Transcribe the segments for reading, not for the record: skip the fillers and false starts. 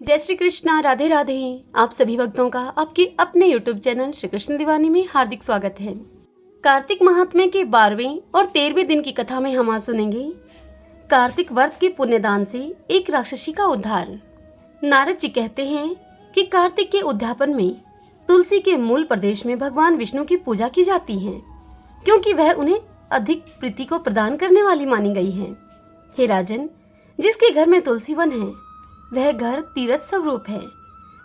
जय श्री कृष्णा, राधे राधे। आप सभी भक्तों का आपके अपने YouTube चैनल श्री कृष्ण दीवानी में हार्दिक स्वागत है। कार्तिक महात्म्य के 12वें और 13वें दिन की कथा में हम आज सुनेंगे कार्तिक व्रत के पुण्यदान से एक राक्षसी का उद्धार। नारद जी कहते हैं कि कार्तिक के उद्यापन में तुलसी के मूल प्रदेश में भगवान विष्णु की पूजा की जाती है, क्योंकि वह उन्हें अधिक प्रीति को प्रदान करने वाली मानी गई है। हे राजन, जिसके घर में तुलसी वन है वह घर तीर्थ स्वरूप है,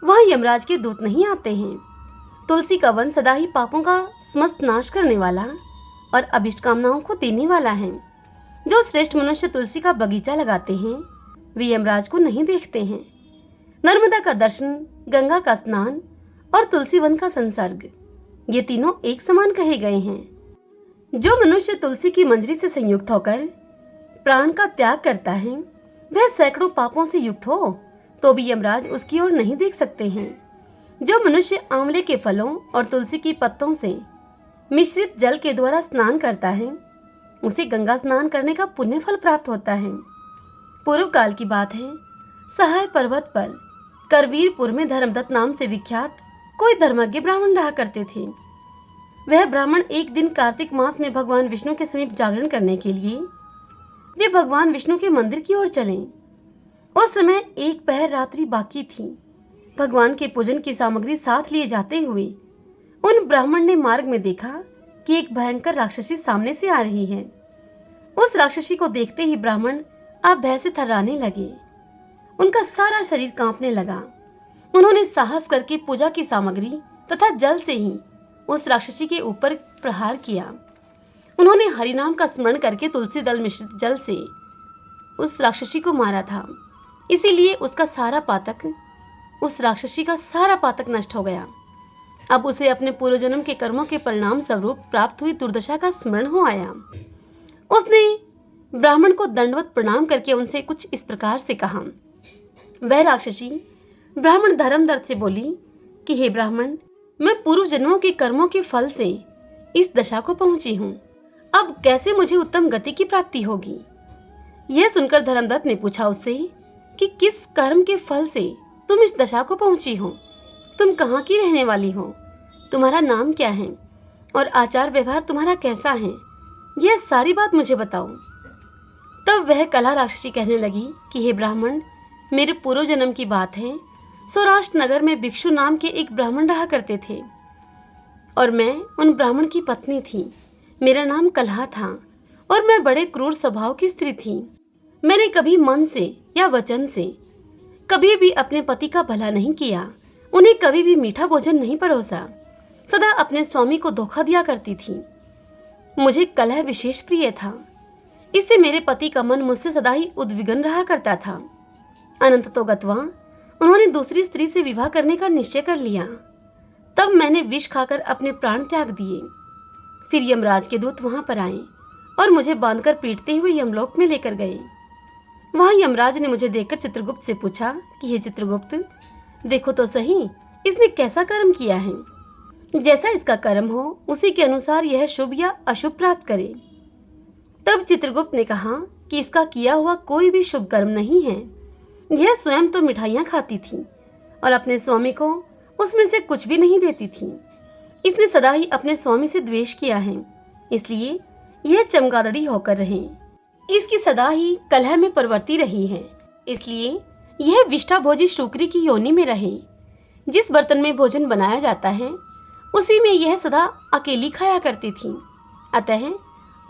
वहाँ यमराज के दूत नहीं आते हैं। तुलसी का वन सदा ही पापों का समस्त नाश करने वाला और अभिष्ट कामनाओं को देने वाला है। जो श्रेष्ठ मनुष्य तुलसी का बगीचा लगाते हैं वे यमराज को नहीं देखते हैं। नर्मदा का दर्शन, गंगा का स्नान और तुलसी वन का संसर्ग, ये तीनों एक समान कहे गए हैं। जो मनुष्य तुलसी की मंजरी से संयुक्त होकर प्राण का त्याग करता है वह सैकड़ों पापों से युक्त हो तो भी यमराज उसकी ओर नहीं देख सकते हैं। जो मनुष्य आंवले के फलों और तुलसी की पत्तों से मिश्रित जल के द्वारा स्नान करता है उसे गंगा स्नान करने का पुण्य फल प्राप्त होता है। पूर्व काल की बात है, सहाय पर्वत पर करवीरपुर में धर्मदत्त नाम से विख्यात कोई धर्मज्ञ ब्राह्मण रहा करते थे। वह ब्राह्मण एक दिन कार्तिक मास में भगवान विष्णु के समीप जागरण करने के लिए वे भगवान विष्णु के मंदिर की ओर चले। उस समय एक पहर रात्रि बाकी थी। भगवान के पूजन की सामग्री साथ लिए जाते हुए उन ब्राह्मण ने मार्ग में देखा कि एक भयंकर राक्षसी सामने से आ रही है। उस राक्षसी को देखते ही ब्राह्मण आप भय से थर्राने लगे। उनका सारा शरीर कांपने लगा। उन्होंने साहस करके पूजा की सामग्री तथा जल से ही उस राक्षसी के ऊपर प्रहार किया। उन्होंने हरिनाम का स्मरण करके तुलसी दल मिश्रित जल से उस राक्षसी को मारा था। इसीलिए उस राक्षसी का सारा पातक नष्ट हो गया। अब उसे अपने पूर्व जन्म के कर्मों के परिणाम स्वरूप प्राप्त हुई दुर्दशा का स्मरण हो आया। उसने ब्राह्मण को दंडवत प्रणाम करके उनसे कुछ इस प्रकार से कहा। वह राक्षसी ब्राह्मण धर्मदर्द से बोली कि हे ब्राह्मण, मैं पूर्व जन्मों के कर्मों के फल से इस दशा को पहुंची हूँ। अब कैसे मुझे उत्तम गति की प्राप्ति होगी? यह सुनकर धर्मदत्त ने पूछा उससे कि किस कर्म के फल से तुम इस दशा को पहुंची हो? तुम कहाँ की रहने वाली हो? तुम्हारा नाम क्या है और आचार व्यवहार तुम्हारा कैसा है? यह सारी बात मुझे बताओ। तब वह कला राक्षसी कहने लगी कि हे ब्राह्मण, मेरे पूर्व जन्म की बात है। सौराष्ट्र नगर में भिक्षु नाम के एक ब्राह्मण रहा करते थे और मैं उन ब्राह्मण की पत्नी थी। मेरा नाम कलहा था और मैं बड़े क्रूर स्वभाव की स्त्री थी। मैंने कभी मन से या वचन से कभी भी अपने पति का भला नहीं किया। उन्हें कभी भी मीठा भोजन नहीं परोसा। सदा अपने स्वामी को धोखा दिया करती थी। मुझे कलह विशेष प्रिय था। इससे मेरे पति का मन मुझसे सदा ही उद्विग्न रहा करता था। अनंत तो गत्वा उन्होंने दूसरी स्त्री से विवाह करने का निश्चय कर लिया। तब मैंने विष खाकर अपने प्राण त्याग दिए। फिर यमराज के दूत वहां पर आए और मुझे बांधकर पीटते हुए यमलोक में लेकर गए। वहां यमराज ने मुझे देखकर चित्रगुप्त से पूछा कि हे चित्रगुप्त, देखो तो सही इसने कैसा कर्म किया है। जैसा इसका कर्म हो उसी के अनुसार यह शुभ या अशुभ प्राप्त करे। तब चित्रगुप्त ने कहा कि इसका किया हुआ कोई भी शुभ कर्म नहीं है। यह स्वयं तो मिठाइयाँ खाती थी और अपने स्वामी को उसमें से कुछ भी नहीं देती थी। इसने सदा ही अपने स्वामी से द्वेष किया है, इसलिए यह चमगादड़ी होकर रहे। इसकी सदा ही कलह में प्रवृत्ति रही है, इसलिए यह विष्ठाभोजी शुक्री की योनि में रहे। जिस बर्तन में भोजन बनाया जाता है उसी में यह सदा अकेली खाया करती थी। अतः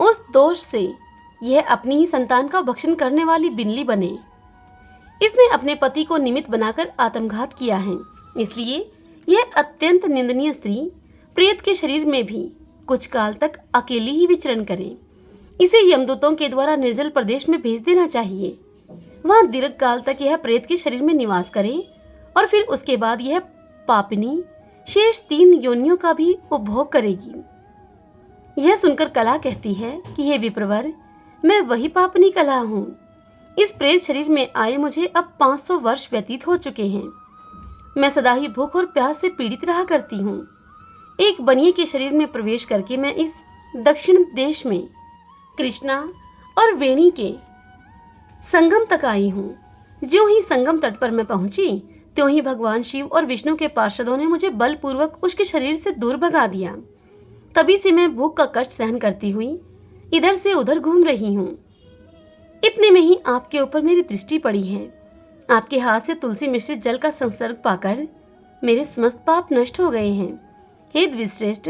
उस दोष से यह अपनी ही संतान का भक्षण करने वाली बिनली बने। इसने अपने पति को निमित्त बनाकर आत्मघात किया है, इसलिए यह अत्यंत निंदनीय स्त्री प्रेत के शरीर में भी कुछ काल तक अकेली ही विचरण करे। इसे यमदूतों के द्वारा निर्जल प्रदेश में भेज देना चाहिए। वहां दीर्घ काल तक यह प्रेत के शरीर में निवास करे और फिर उसके बाद यह पापिनी शेष 3 योनियों का भी उपभोग करेगी। यह सुनकर कला कहती है कि हे विप्रवर, मैं वही पापिनी कला हूँ। इस प्रेत शरीर में आए मुझे अब 500 वर्ष व्यतीत हो चुके हैं। मैं सदा ही भूख और प्यास से पीड़ित रहा करती हूँ। एक बनिए के शरीर में प्रवेश करके मैं इस दक्षिण देश में कृष्णा और वेणी के संगम तक आई हूँ। ज्यों ही संगम तट पर मैं पहुंची त्यों ही भगवान शिव और विष्णु के पार्षदों ने मुझे बलपूर्वक उसके शरीर से दूर भगा दिया। तभी से मैं भूख का कष्ट सहन करती हुई इधर से उधर घूम रही हूँ। इतने में ही आपके ऊपर मेरी दृष्टि पड़ी है। आपके हाथ से तुलसी मिश्रित जल का संसर्ग पाकर मेरे समस्त पाप नष्ट हो गए हैं। हे द्विश्रेष्ठ,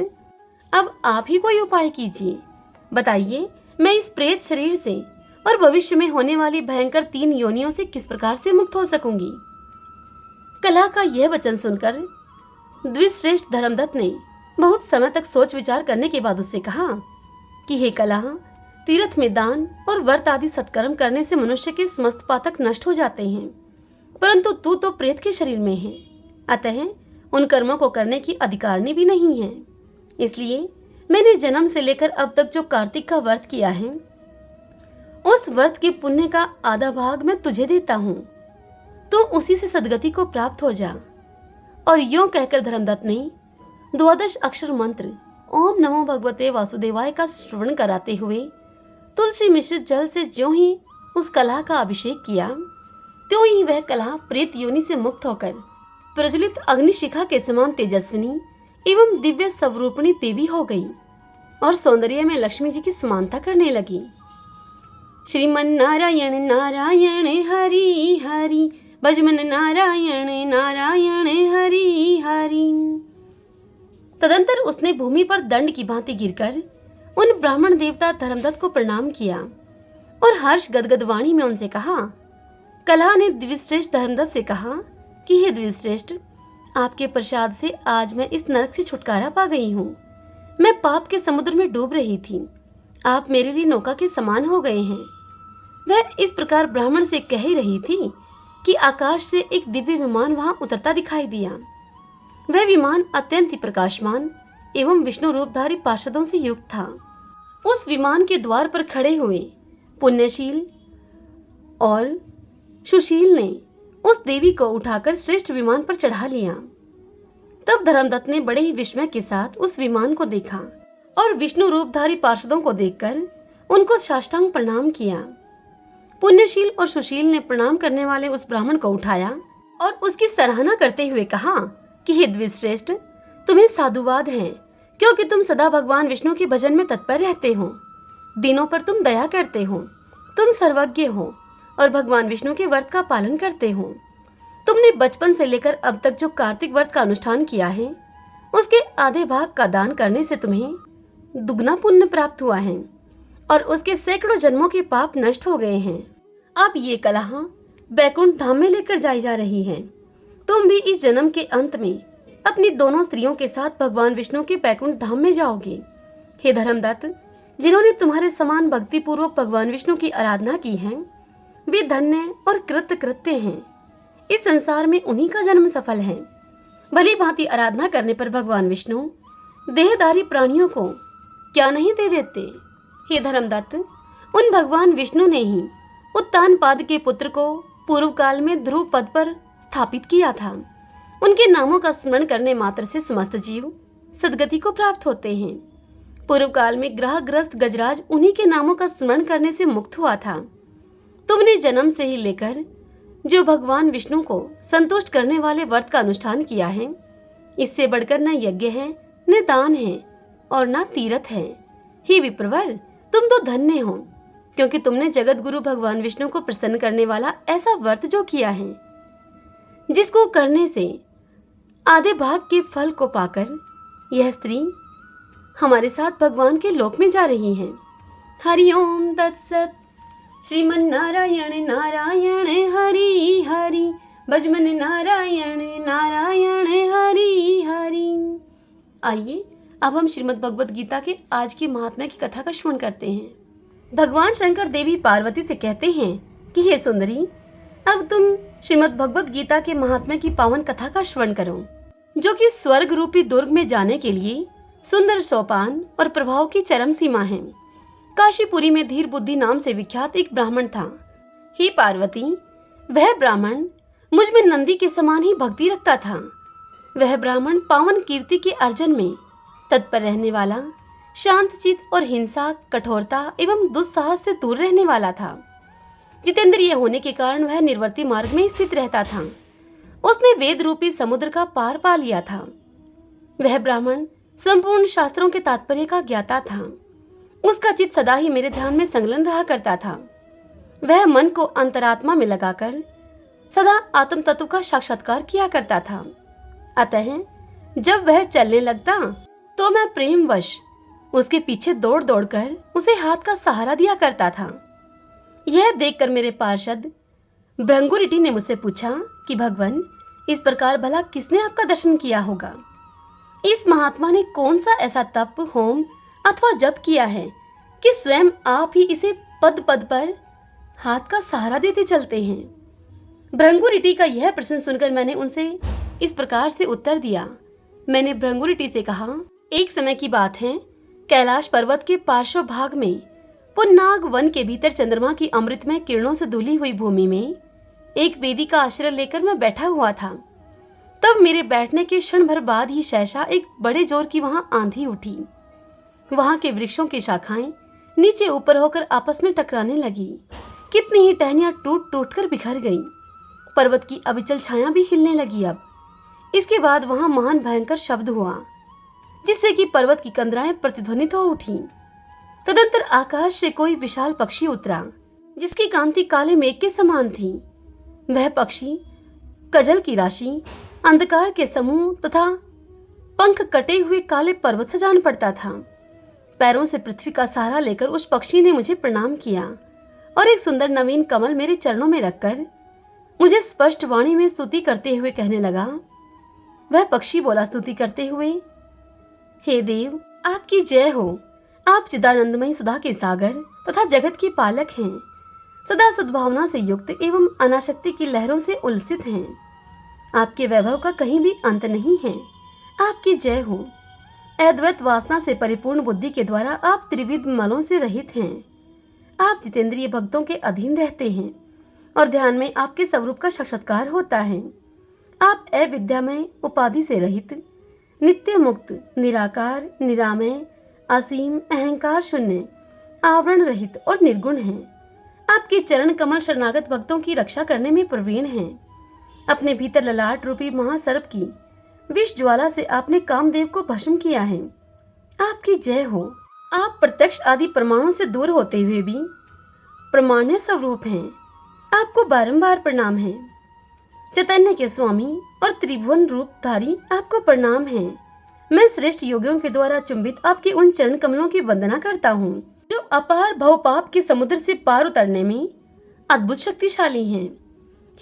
अब आप ही कोई उपाय कीजिए। बताइए, मैं इस प्रेत शरीर से और भविष्य में होने वाली भयंकर 3 योनियों से किस प्रकार से मुक्त हो सकूंगी। कलह का यह वचन सुनकर द्विश्रेष्ठ धर्मदत्त ने बहुत समय तक सोच विचार करने के बाद उससे कहा कि हे कलह, तीर्थ में दान और व्रत आदि सत्कर्म करने से मनुष्य के समस्त पातक नष्ट हो जाते हैं, परंतु तू तो प्रेत के शरीर में है, अतः उन कर्मों को करने की अधिकारिणी भी नहीं है। इसलिए मैंने जन्म से लेकर अब तक जो कार्तिक का व्रत किया है, उस व्रत के पुण्य का आधा भाग मैं तुझे देता हूँ, तू उसी से सदगति को प्राप्त हो जा। और यूं कहकर धर्मदत्त ने 12 अक्षर मंत्र ओम नमो भगवते वासुदेवाय का श्रवण कराते हुए तुलसी मिश्रित जल से ज्यों ही उस कलह का अभिषेक किया, त्यों ही वह कलह प्रेत योनि से मुक्त होकर प्रज्वलित अग्निशिखा के समान तेजस्विनी एवं दिव्य स्वरूपिणी देवी हो गई और सौंदर्य में लक्ष्मी जी की समानता करने लगी। श्रीमन नारायण नारायण हरि हरि, भजमन नारायण नारायण हरि हरि। तदंतर उसने भूमि पर दंड की भांति गिरकर उन ब्राह्मण देवता धर्मदत्त को प्रणाम किया और हर्ष गदगद वाणी में उनसे कहा। कलह ने द्विश्रेष्ठ धर्मदत्त से कहा कि हे द्विश्रेष्ठ, आपके प्रसाद से आज मैं इस नरक से छुटकारा पा गई हूँ। मैं पाप के समुद्र में डूब रही थी, आप मेरे लिए नौका के समान हो गए हैं। वह इस प्रकार ब्राह्मण से कह ही रही थी कि आकाश से एक दिव्य विमान वहां उतरता दिखाई दिया। वह विमान अत्यंत ही प्रकाशमान एवं विष्णु रूपधारी पार्षदों से युक्त था। उस विमान के द्वार पर खड़े हुए पुण्यशील और सुशील ने उस देवी को उठाकर श्रेष्ठ विमान पर चढ़ा लिया। तब धर्मदत्त ने बड़े ही विस्मय के साथ उस विमान को देखा और विष्णु रूपधारी पार्षदों को देखकर उनको साष्टांग प्रणाम किया। पुण्यशील और सुशील ने प्रणाम करने वाले उस ब्राह्मण को उठाया और उसकी सराहना करते हुए कहा कि हे द्विश्रेष्ठ, तुम्हें साधुवाद है, क्योंकि तुम सदा भगवान विष्णु के भजन में तत्पर रहते हो। दिनों पर तुम दया करते हो, तुम सर्वज्ञ हो और भगवान विष्णु के व्रत का पालन करते हो। तुमने बचपन से लेकर अब तक जो कार्तिक व्रत का अनुष्ठान किया है, उसके आधे भाग का दान करने से तुम्हें दुगना पुण्य प्राप्त हुआ है और उसके सैकड़ों जन्मों के पाप नष्ट हो गए हैं। अब ये कलह बैकुंठ धाम में लेकर जाई जा रही है। तुम भी इस जन्म के अंत में अपनी दोनों स्त्रियों के साथ भगवान विष्णु के बैकुंठ धाम में जाओगे। हे धर्मदत्त, जिन्होंने तुम्हारे समान भक्ति पूर्वक भगवान विष्णु की आराधना की है, वे धन्य और कृत्य हैं। इस संसार में उन्हीं का जन्म सफल है। भली भांति आराधना करने पर भगवान विष्णु देहधारी प्राणियों को क्या नहीं दे देते। हे धर्मदत्त, उन भगवान विष्णु ने ही उत्तानपाद के पुत्र को पूर्व काल में ध्रुव पद पर स्थापित किया था। उनके नामों का स्मरण करने मात्र से समस्त जीव सदगति को प्राप्त होते हैं। पूर्व काल में ग्रहग्रस्त गजराज उन्हीं के नामों का स्मरण करने से मुक्त हुआ था। तुमने जन्म से ही लेकर जो भगवान विष्णु को संतुष्ट करने वाले व्रत का अनुष्ठान किया है, इससे बढ़कर न यज्ञ है, न दान है और न तीर्थ है। हे विप्रवर, तुम तो धन्य हो, क्योंकि तुमने जगत गुरु भगवान विष्णु को प्रसन्न करने वाला ऐसा व्रत जो किया है, जिसको करने से आधे भाग के फल को पाकर यह स्त्री हमारे साथ भगवान के लोक में जा रही है। हरिओम तत्सत। श्रीमन नारायण नारायण हरि हरि, भजमन नारायण नारायण हरि हरि। आइए अब हम श्रीमद् भगवद गीता के आज के महात्म्य की कथा का श्रवण करते हैं। भगवान शंकर देवी पार्वती से कहते हैं कि हे सुंदरी, अब तुम श्रीमद् भगवद गीता के महात्म्य की पावन कथा का श्रवण करो, जो कि स्वर्ग रूपी दुर्ग में जाने के लिए सुंदर सोपान और प्रभाव की चरम सीमा है। काशीपुरी में धीर बुद्धि नाम से विख्यात एक ब्राह्मण था। हे पार्वती, वह ब्राह्मण मुझ में नंदी के समान ही भक्ति रखता था। वह ब्राह्मण पावन कीर्ति के अर्जन में तत्पर रहने वाला, शांतचित्त और हिंसा, कठोरता एवं दुस्साहस से दूर रहने वाला था। जितेंद्रिय होने के कारण वह निर्वर्ती मार्ग में स्थित रहता था। उसमें वेद रूपी समुद्र का पार पा लिया था। वह ब्राह्मण संपूर्ण शास्त्रों के तात्पर्य का ज्ञाता था। उसका चित्त सदा ही मेरे ध्यान में संलग्न रहा करता था। वह मन को अंतरात्मा में लगाकर सदा आत्म तत्व का साक्षात्कार किया करता था। अतः जब वह चलने लगता तो मैं प्रेमवश उसके पीछे दौड़ दौड़कर उसे हाथ का सहारा दिया करता था। यह देखकर मेरे पार्षद भृंगुरिटी ने मुझसे पूछा कि भगवान, इस प्रकार भला किसने आपका दर्शन किया होगा? इस महात्मा ने कौन सा ऐसा तप, होम अथवा जप किया है कि स्वयं आप ही इसे पद पद पर हाथ का सहारा देते चलते हैं? भृंगुरिटी का यह प्रश्न सुनकर मैंने उनसे इस प्रकार से उत्तर दिया। मैंने भृंगुरिटी से कहा, एक समय की बात है, कैलाश पर्वत के पार्श्व भाग में पुन्नाग वन के भीतर चंद्रमा की अमृतमय किरणों से धुली हुई भूमि में एक वेदी का आश्रय लेकर मैं बैठा हुआ था। तब मेरे बैठने के क्षण भर बाद ही सहसा एक बड़े जोर की वहां आंधी उठी। वहां के वृक्षों की शाखाएं नीचे ऊपर होकर आपस में टकराने लगी। कितनी ही टहनियां टूट टूट कर बिखर गईं। पर्वत की अविचल छाया भी हिलने लगी। अब इसके बाद वहां महान भयंकर शब्द हुआ, जिससे कि पर्वत की कंदराएं प्रतिध्वनित हो उठी। तदंतर आकाश से कोई विशाल पक्षी उतरा, जिसकी कांति काले मेघ के समान थी। वह पक्षी कजल की राशि, अंधकार के समूह तथा पंख कटे हुए काले पर्वत से जान पड़ता था। पैरों से पृथ्वी का सहारा लेकर उस पक्षी ने मुझे प्रणाम किया और एक सुंदर नवीन कमल मेरे चरणों में रखकर मुझे स्पष्ट वाणी में स्तुति करते हुए कहने लगा। वह पक्षी बोला स्तुति करते हुए, हे देव, आपकी जय हो। आप चिदानंदमय सुधा के सागर तथा जगत के पालक हैं। सदा सद्भावना से युक्त एवं अनाशक्ति की लहरों से उल्सित हैं। आपके वैभव का कहीं भी अंत नहीं है। आपकी जय हो। अद्वैत वासना से परिपूर्ण बुद्धि के द्वारा आप त्रिविध मलों से रहित हैं। आप जितेंद्रिय भक्तों के अधीन रहते हैं और ध्यान में आपके स्वरूप का साक्षात्कार होता है। आप अविद्यामय, उपाधि से रहित, नित्य मुक्त, निराकार, निरामय, असीम, अहंकार शून्य, आवरण रहित और निर्गुण हैं। आपके चरण कमल शरणागत भक्तों की रक्षा करने में प्रवीण हैं। अपने भीतर ललाट रूपी महासर्प की विष ज्वाला से आपने कामदेव को भस्म किया है। आपकी जय हो। आप प्रत्यक्ष आदि प्रमाणों से दूर होते हुए भी प्रमाण्य स्वरूप हैं। आपको बारंबार प्रणाम है। चैतन्य के स्वामी और त्रिभुवन रूपधारी आपको प्रणाम है। मैं श्रेष्ठ योगियों के द्वारा चुंबित आपके उन चरण कमलों की वंदना करता हूँ, जो अपार भवपाप के समुद्र से पार उतरने में अद्भुत शक्तिशाली हैं।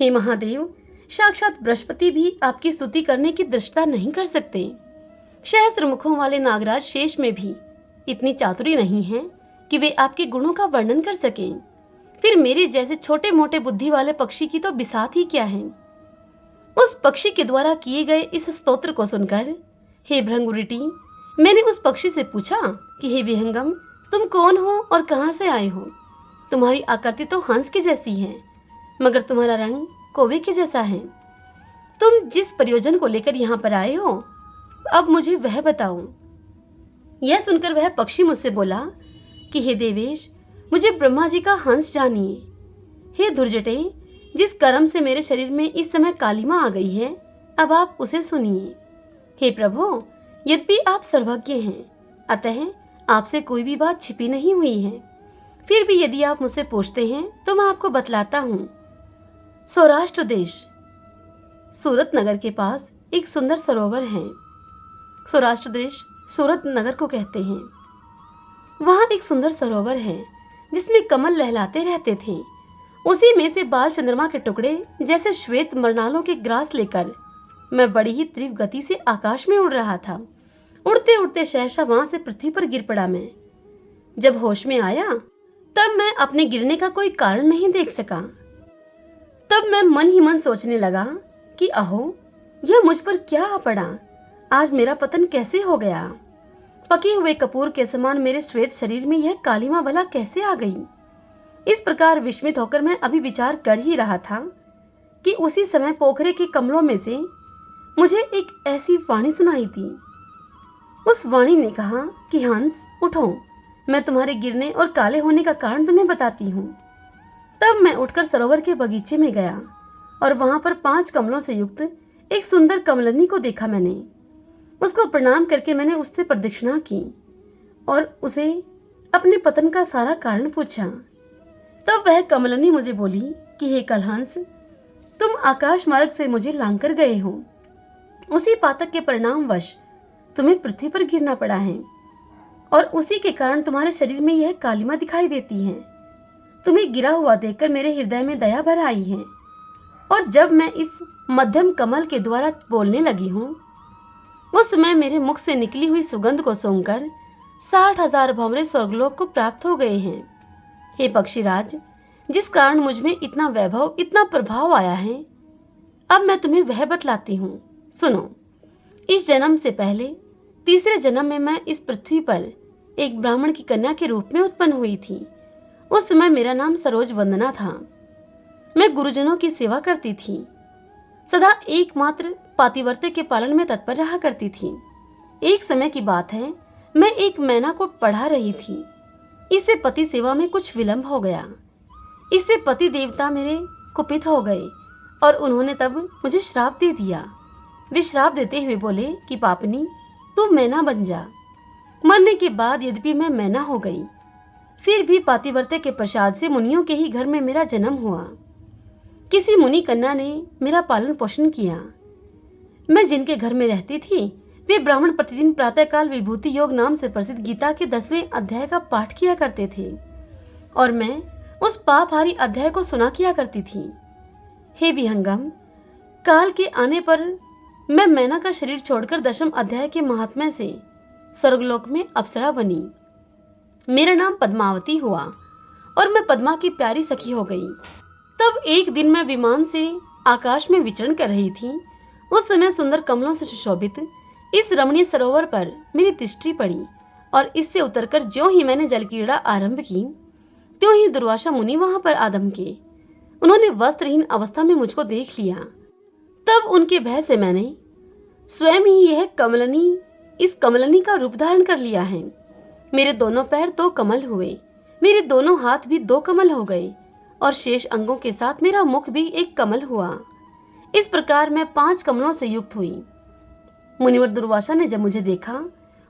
हे महादेव, साक्षात बृहस्पति भी आपकी स्तुति करने की दृष्टता नहीं कर सकते। सहस्त्र मुखों वाले नागराज शेष में भी इतनी चातुरी नहीं है कि वे आपके गुणों का वर्णन कर सकें। फिर मेरे जैसे छोटे मोटे बुद्धि वाले पक्षी की तो बिसात ही क्या है। उस पक्षी के द्वारा किए गए इस स्तोत्र को सुनकर हे भृंगुरिटी, मैंने उस पक्षी से पूछा कि हे विहंगम, तुम कौन हो और कहां से आए हो? तुम्हारी आकृति तो हंस की जैसी है, मगर तुम्हारा रंग कौवे के जैसा है। तुम जिस प्रयोजन को लेकर यहाँ पर आए हो, अब मुझे वह बताओ। यह सुनकर वह पक्षी मुझसे बोला कि हे देवेश, मुझे ब्रह्मा जी का हंस जानिए। हे दुर्जटे, जिस कर्म से मेरे शरीर में इस समय कालिमा आ गई है, अब आप उसे सुनिए। हे प्रभु, यद्यपि आप सर्वज्ञ हैं, अतः आपसे कोई भी बात छिपी नहीं हुई है। फिर भी यदि आप मुझसे पूछते हैं तो मैं आपको बतलाता हूँ। सौराष्ट्र देश सूरत नगर के पास एक सुंदर सरोवर है। सौराष्ट्र देश सूरत नगर को कहते हैं। वहाँ एक सुंदर सरोवर है जिसमें कमल लहलाते रहते थे। उसी में से बाल चंद्रमा के टुकड़े जैसे श्वेत मरनालों के ग्रास लेकर मैं बड़ी ही तीव्र गति से आकाश में उड़ रहा था। उड़ते उड़ते सहसा वहां से पृथ्वी पर गिर पड़ा। मैं जब होश में आया तब मैं अपने गिरने का कोई कारण नहीं देख सका। तब मैं मन ही मन सोचने लगा कि अहो, यह मुझ पर क्या आ पड़ा। आज मेरा पतन कैसे हो गया। पके हुए कपूर के समान मेरे श्वेत शरीर में यह कालिमा भला कैसे आ गई। इस प्रकार विस्मित होकर मैं अभी विचार कर ही रहा था कि उसी समय पोखरे के कमलों में से मुझे एक ऐसी वाणी सुनाई थी। उस वाणी ने कहा कि हंस उठो, मैं तुम्हारे गिरने और काले होने का कारण तुम्हें बताती हूँ। तब मैं उठकर सरोवर के बगीचे में गया और वहां पर 5 कमलों से युक्त एक सुंदर कमलनी को देखा मैंने। उसको प्रणाम करके मैंने उससे प्रदक्षिणा की और उसे अपने पतन का सारा कारण पूछा। तब वह कमलनी मुझे बोली कि हे कलहंस, तुम आकाश मार्ग से मुझे लांघकर गए हो। उसी पातक के परिणामवश तुम्हें पृथ्वी पर गिरना पड़ा है और उसी के कारण तुम्हारे शरीर में यह कालिमा दिखाई देती है। तुम्हें गिरा हुआ देखकर मेरे हृदय में दया भर आई है और जब मैं इस मध्यम कमल के द्वारा बोलने लगी हूँ, उस समय मेरे मुख से निकली हुई सुगंध को सूंघकर 60,000 भंवरे स्वर्गलोक को प्राप्त हो गए हैं। हे पक्षीराज, जिस कारण मुझ में इतना वैभव, इतना प्रभाव आया है, अब मैं तुम्हें वह बतलाती हूँ। सुनो। इस जन्म से पहले तीसरे जन्म में मैं इस पृथ्वी पर एक ब्राह्मण की कन्या के रूप में उत्पन्न हुई थी। उस समय मेरा नाम सरोज वंदना था। मैं गुरुजनों की सेवा करती थी, सदा एकमात्र पातिव्रत्य के पालन में तत्पर रहा करती थी। एक समय की बात है, मैं एक मैना को पढ़ा रही थी। इससे पति सेवा में कुछ विलंब हो गया। इससे पति देवता मेरे कुपित हो गए और उन्होंने तब मुझे श्राप दे दिया। वे श्राप देते हुए बोले कि पापनी, तू मैना बन जा। मरने के बाद यद्यपि मैं मैना हो गई, फिर भी पातिव्रत्य के प्रसाद से मुनियों के ही घर में मेरा जन्म हुआ। किसी मुनि कन्या ने मेरा पालन पोषण किया। मैं जिनके घर में रहती थी, वे ब्राह्मण प्रतिदिन प्रातःकाल विभूति योग नाम से प्रसिद्ध गीता के 10वें अध्याय का पाठ किया करते थे और मैं उस पापहारी अध्याय को सुना किया करती थी। हे विहंगम, काल के आने पर मैं मैना का शरीर छोड़कर 10वें अध्याय के महात्म्य से स्वर्गलोक में अप्सरा बनी। मेरा नाम पद्मावती हुआ और मैं पद्मा की प्यारी सखी हो गई। तब एक दिन मैं विमान से आकाश में विचरण कर रही थी। उस समय सुंदर कमलों से सुशोभित इस रमणीय सरोवर पर मेरी दृष्टि पड़ी और इससे उतरकर ज्यों ही मैंने जल क्रीड़ा आरंभ की, त्यों ही दुर्वासा मुनि वहां पर आदम के। उन्होंने वस्त्रहीन अवस्था में मुझको देख लिया। तब उनके भय से मैंने स्वयं ही इस कमलनी का रूप धारण कर लिया है। मेरे दोनों पैर 2 कमल हुए, मेरे दोनों हाथ भी 2 कमल हो गए और शेष अंगों के साथ मेरा मुख भी एक कमल हुआ। इस प्रकार मैं 5 कमलों से युक्त हुई। मुनिवर दुर्वासा ने जब मुझे देखा,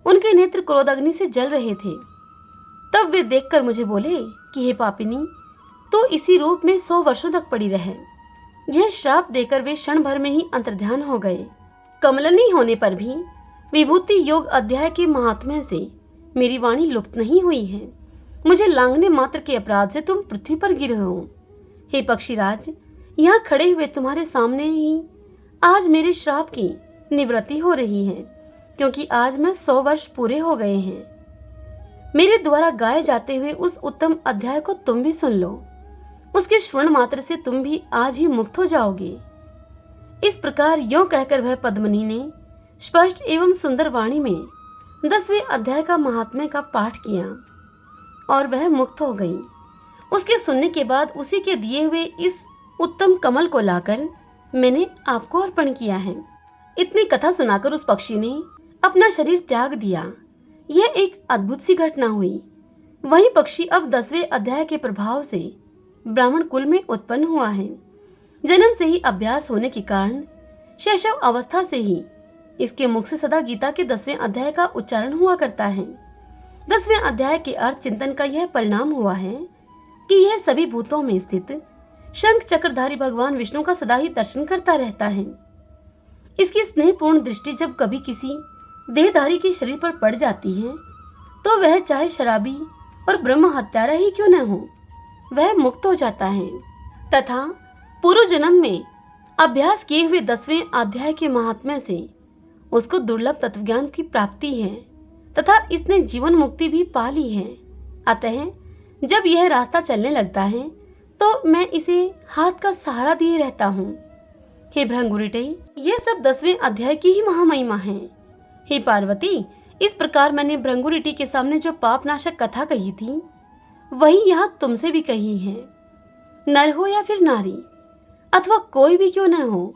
उनके नेत्र क्रोधाग्नि से जल रहे थे। तब वे देखकर मुझे बोले कि हे पापिनी, तो इसी रूप में 100 वर्षों तक पड़ी रहे। यह श्राप देकर वे क्षण भर में ही अंतर्ध्यान हो गए। कमलनी होने पर भी विभूति योग अध्याय के महात्म्य से मेरी वाणी लुप्त नहीं हुई है। मुझे लांघने मात्र के अपराध से तुम पृथ्वी पर गिरे हो। हे पक्षीराज, यहाँ खड़े हुए तुम्हारे सामने ही आज मेरे श्राप की निवृत्ति हो रही है, क्योंकि आज मैं 100 वर्ष पूरे हो गए हैं। मेरे द्वारा गाए जाते हुए उस उत्तम अध्याय को तुम भी सुन लो। उसके श्रवण मात्र से तुम भी आज ही मुक्त हो जाओगे। इस प्रकार यों कहकर वह पद्मनी ने स्पष्ट एवं सुंदर वाणी में 10वें अध्याय का महात्म्य का पाठ किया और वह मुक्त हो गई। उसके सुनने के बाद उसी के दिए हुए इस उत्तम कमल को लाकर मैंने आपको अर्पण किया है। इतनी कथा सुनाकर उस पक्षी ने अपना शरीर त्याग दिया। यह एक अद्भुत सी घटना हुई। वही पक्षी अब 10वें अध्याय के प्रभाव से ब्राह्मण कुल में उत्पन्न हुआ है। जन्म से ही अभ्यास होने के कारण शैशव अवस्था से ही इसके मुख से सदा गीता के 10वें अध्याय का उच्चारण हुआ करता है। 10वें अध्याय के अर्थ चिंतन का यह परिणाम हुआ है कि यह सभी भूतों में स्थित शंख चक्रधारी भगवान विष्णु का सदा ही दर्शन करता रहता है। इसकी स्नेहपूर्ण दृष्टि जब कभी किसी देहधारी के शरीर पर पड़ जाती है, तो वह चाहे शराबी और ब्रह्म हत्यारा ही क्यों न हो, वह मुक्त हो जाता है तथा पूर्व जन्म में अभ्यास किए हुए 10वें अध्याय के महात्म्य से उसको दुर्लभ तत्वज्ञान की प्राप्ति है तथा इसने जीवन मुक्ति भी पा ली है। अतः जब यह रास्ता चलने लगता है तो मैं इसे हाथ का सहारा दिए रहता हूँ। हे भृंगुरिटे, यह सब 10वें अध्याय की ही महामहिमा है। हे पार्वती, इस प्रकार मैंने भृंगुरिटी के सामने जो पापनाशक कथा कही थी, वही यहाँ तुमसे भी कही है। नर हो या फिर नारी अथवा कोई भी क्यों न हो,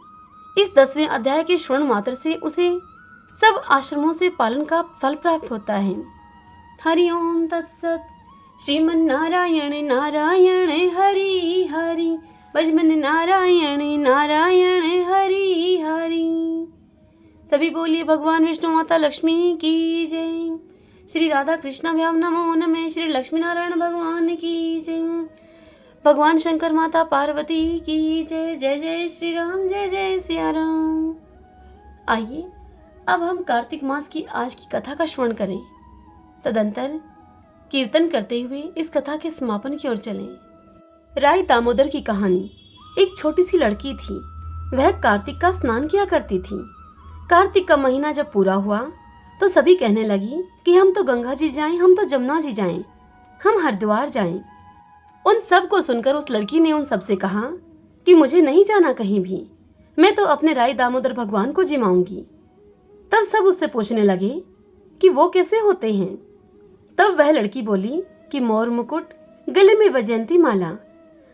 इस 10वें अध्याय के श्रवण मात्र से उसे सब आश्रमों से पालन का फल प्राप्त होता है। हरि ओम तत्सत। श्रीमन नारायण नारायण हरि हरि। भजमन नारायण नारायण हरि हरि। सभी बोलिए भगवान विष्णु माता लक्ष्मी की जय। श्री राधा कृष्ण भ्याम नमो नमः। श्री लक्ष्मी नारायण भगवान की जय। भगवान शंकर माता पार्वती की जय। जय जय श्री राम, जय जय सिया राम। आइए अब हम कार्तिक मास की आज की कथा का श्रवण करें, तदंतर कीर्तन करते हुए इस कथा के समापन की ओर चलें। राय दामोदर की कहानी। एक छोटी सी लड़की थी। वह कार्तिक का स्नान किया करती थी। कार्तिक का महीना जब पूरा हुआ तो सभी कहने लगी कि हम तो गंगा जी जाएं, हम तो जमुना जी जाएं, हम हरिद्वार जाएं। उन सब को सुनकर उस लड़की ने उन सब से कहा कि मुझे नहीं जाना कहीं भी, मैं तो अपने राय दामोदर भगवान को जिमाऊंगी। तब सब उससे पूछने लगे कि वो कैसे होते हैं। तब वह लड़की बोली कि मोर मुकुट, गले में वैजयंती माला,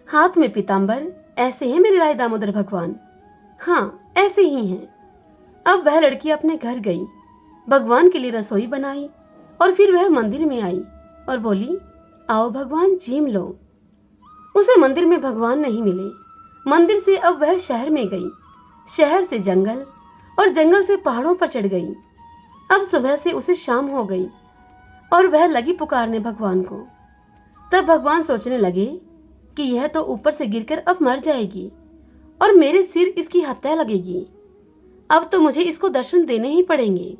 हाथ में पीताम्बर, ऐसे हैं मेरे राय दामोदर भगवान। हाँ, ऐसे ही हैं। अब वह लड़की अपने घर गई, भगवान के लिए रसोई बनाई और फिर वह मंदिर में आई और बोली, आओ भगवान जीम लो। उसे मंदिर में भगवान नहीं मिले। मंदिर से अब वह शहर में गई, शहर से जंगल और जंगल से पहाड़ों पर चढ़ गई। अब सुबह से उसे शाम हो गई और वह लगी पुकारने भगवान को। तब भगवान सोचने लगे कि यह तो ऊपर से गिरकर अब मर जाएगी और मेरे सिर इसकी हत्या लगेगी। अब तो मुझे इसको दर्शन देने ही पड़ेंगे।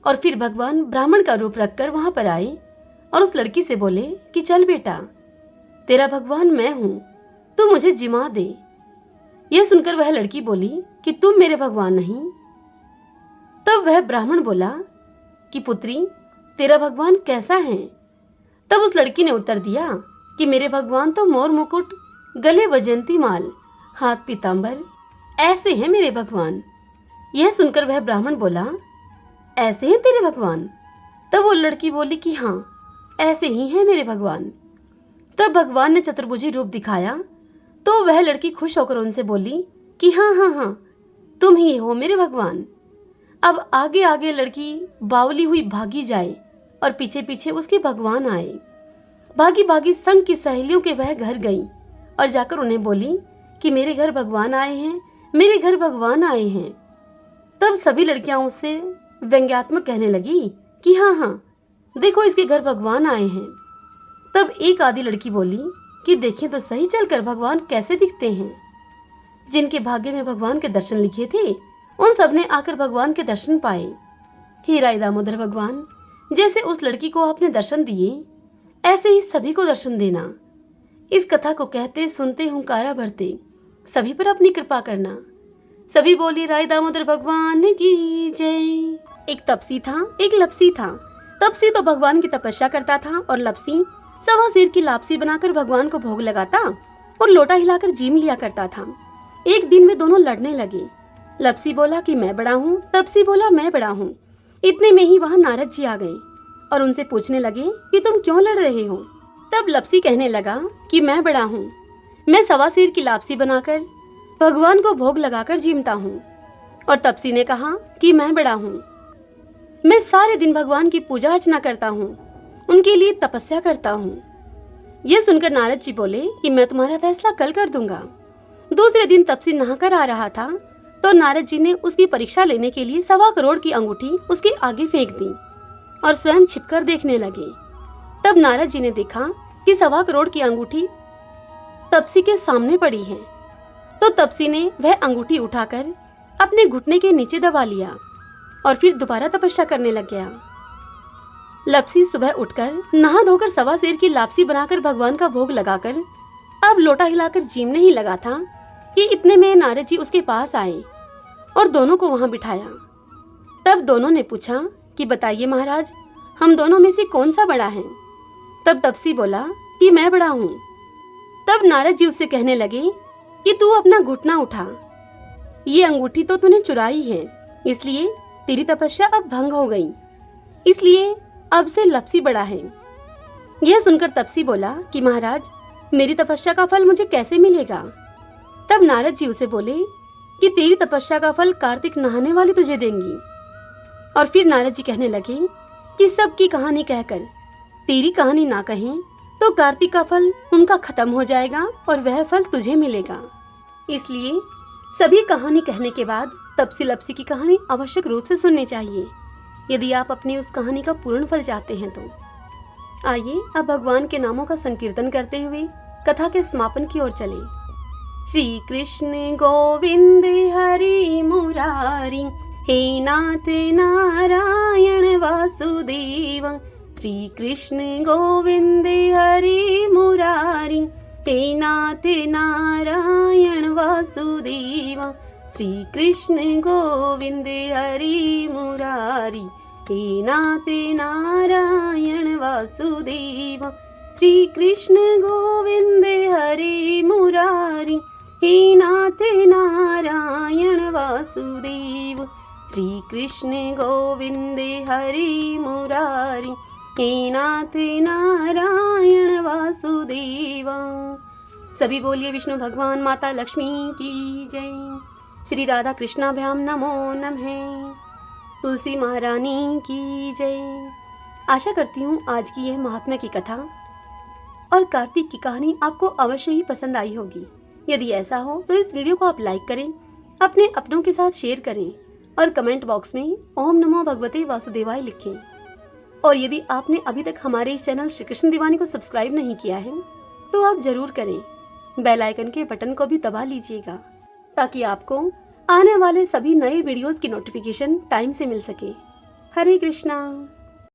और फिर भगवान ब्राह्मण का रूप रखकर वहां पर आए और उस लड़की से बोले कि चल बेटा, तेरा भगवान मैं हूं, तू मुझे जिमा दे। यह सुनकर वह लड़की बोली कि तुम मेरे भगवान नहीं। तब वह ब्राह्मण बोला कि पुत्री, तेरा भगवान कैसा है। तब उस लड़की ने उत्तर दिया कि मेरे भगवान तो मोर मुकुट, गले वैजयंती माल, हाथ पीताम्बर, ऐसे हैं मेरे भगवान। यह सुनकर वह ब्राह्मण बोला, ऐसे हैं तेरे भगवान। तब वो लड़की बोली कि हाँ, ऐसे ही हैं मेरे भगवान। तब भगवान ने चतुर्भुजी रूप दिखाया तो वह लड़की खुश होकर उनसे बोली कि हाँ हाँ हाँ, तुम ही हो मेरे भगवान। अब आगे आगे लड़की बावली हुई भागी जाए और पीछे पीछे उसके भगवान आए। भागी भागी संग की सहेलियों के वह घर गई और जाकर उन्हें बोली कि मेरे घर भगवान आए हैं, मेरे घर भगवान आए हैं। तब सभी लड़कियां उससे व्यंग्यात्मक कहने लगी कि हाँ हाँ, देखो इसके घर भगवान आए हैं। तब एक आधी लड़की बोली कि देखें तो सही चलकर भगवान कैसे दिखते हैं। जिनके भाग्य में भगवान के दर्शन लिखे थे उन सब ने आकर भगवान के दर्शन पाए। हे राय दामोदर भगवान, जैसे उस लड़की को आपने दर्शन दिए ऐसे ही सभी को दर्शन देना। इस कथा को कहते सुनते हुंकारा भरते सभी पर अपनी कृपा करना। सभी बोली राय दामोदर भगवान की जय। एक तपसी था, एक लपसी था। तपसी तो भगवान की तपस्या करता था और लपसी सवा सिर की लापसी बनाकर भगवान को भोग लगाता और लोटा हिलाकर जीम लिया करता था। एक दिन वे दोनों लड़ने लगे। लपसी बोला कि मैं बड़ा हूँ, तपसी बोला मैं बड़ा हूँ। इतने में ही वहाँ नारद जी आ गए और उनसे पूछने लगे कि तुम क्यों लड़ रहे हो। तब लपसी कहने लगा कि मैं बड़ा हूँ, मैं सवा सिर की लापसी बनाकर भगवान को भोग लगाकर जीमता हूँ। और तपसी ने कहा कि मैं बड़ा हूँ, मैं सारे दिन भगवान की पूजा अर्चना करता हूँ, उनके लिए तपस्या करता हूँ। यह सुनकर नारद जी बोले कि मैं तुम्हारा फैसला कल कर दूंगा। दूसरे दिन तपसी नहाकर आ रहा था तो नारद जी ने उसकी परीक्षा लेने के लिए 1.25 करोड़ की अंगूठी उसके आगे फेंक दी और स्वयं छिपकर देखने लगे। तब नारद जी ने देखा कि 1.25 करोड़ की अंगूठी तपसी के सामने पड़ी है। तो तपसी ने वह अंगूठी उठाकर अपने घुटने के नीचे दबा लिया और फिर दोबारा तपस्या करने लग गया। लपसी सुबह उठकर नहा धोकर सवा सिर की लापसी बनाकर भगवान का भोग लगाकर अब लोटा हिलाकर जीमने ही लगा था कि इतने में नारद जी उसके पास आए और दोनों को वहां बिठाया। तब दोनों ने पूछा कि बताइए महाराज, हम दोनों में से कौन सा बड़ा है। तब तपसी बोला कि मैं बड़ा हूँ। तब नारद जी उससे कहने लगे कि तू अपना घुटना उठा, ये अंगूठी तो तूने चुराई है, इसलिए तेरी तपस्या अब भंग हो गई, इसलिए अब से लपसी बड़ा है। यह सुनकर तपसी बोला कि महाराज, मेरी तपस्या का फल मुझे कैसे मिलेगा। तब नारद जी उसे बोले कि तेरी तपस्या का फल कार्तिक नहाने वाली तुझे देंगी। और फिर नारद जी कहने लगे कि सबकी कहानी कहकर तेरी कहानी ना कहें तो कार्तिक का फल उनका खत्म हो जाएगा और वह फल तुझे मिलेगा। इसलिए सभी कहानी कहने के बाद तपसी लपसी की कहानी आवश्यक रूप से सुननी चाहिए यदि आप अपनी उस कहानी का पूर्ण फल चाहते हैं तो। आइए अब भगवान के नामों का संकीर्तन करते हुए कथा के समापन की ओर चलें। श्री कृष्ण गोविंद हरि मुरारी, हे नाथ नारायण वासुदेव। श्री कृष्ण गोविंद हरि मुरारी, हे नाथ नारायण वासुदेव। श्री कृष्ण गोविंद हरि मुरारी, हे नाथ नारायण वासुदेव। श्री कृष्ण गोविंद हरि मुरारी, हे नाथ नारायण वासुदेव। श्री कृष्ण गोविंद हरि मुरारी, हे नाथ नारायण वासुदेव। सभी बोलिए विष्णु भगवान माता लक्ष्मी की जय। श्री राधा कृष्णाभ्याम नमो नमः। तुलसी महारानी की जय। आशा करती हूँ आज की यह महात्मा की कथा और कार्तिक की कहानी आपको अवश्य ही पसंद आई होगी। यदि ऐसा हो तो इस वीडियो को आप लाइक करें, अपने अपनों के साथ शेयर करें और कमेंट बॉक्स में ओम नमो भगवते वासुदेवाय लिखें। और यदि आपने अभी तक हमारे इस चैनल श्री कृष्ण दीवानी को सब्सक्राइब नहीं किया है तो आप जरूर करें। बेल आइकन के बटन को भी दबा लीजिएगा ताकि आपको आने वाले सभी नए वीडियोस की नोटिफिकेशन टाइम से मिल सके। हरे कृष्णा।